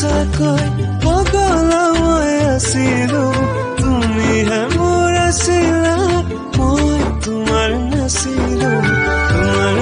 সঁচাকৈ পগলা মই আছিলো তুমিহে মোৰ আছিলা মই তোমাৰ নাছিলো তোমাৰ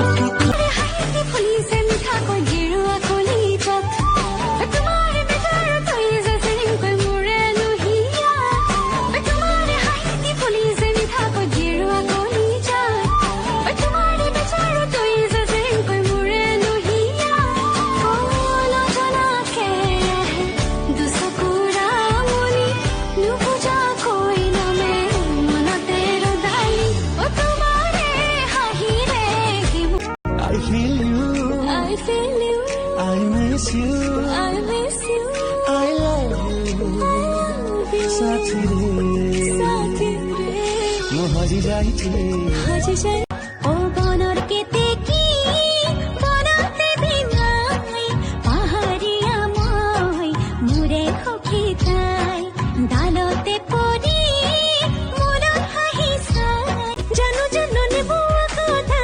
ओ बनर केते की बनते बिनाई पाहारिया মই মুরে হকিতাই ডালতে পরি মোর হাহিসাই জানো জানো নেব কথা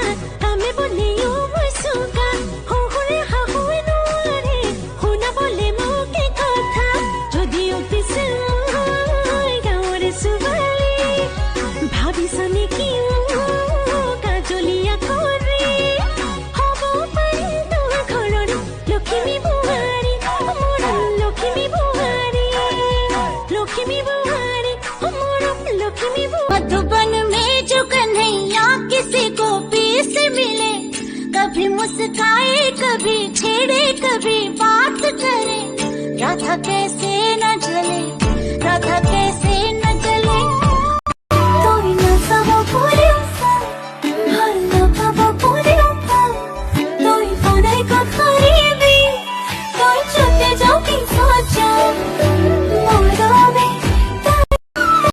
আমি বলিও মুসুকা হরে হাহুই নোরে হুনা বলে মুকে কথা যদিও পিছে গাওরে সুবালি ভাবিছনে কি मधुबन में जो कन्हैया किसी को पीस मिले कभी मुस्काए कभी छेड़े कभी बात करे राधा कैसे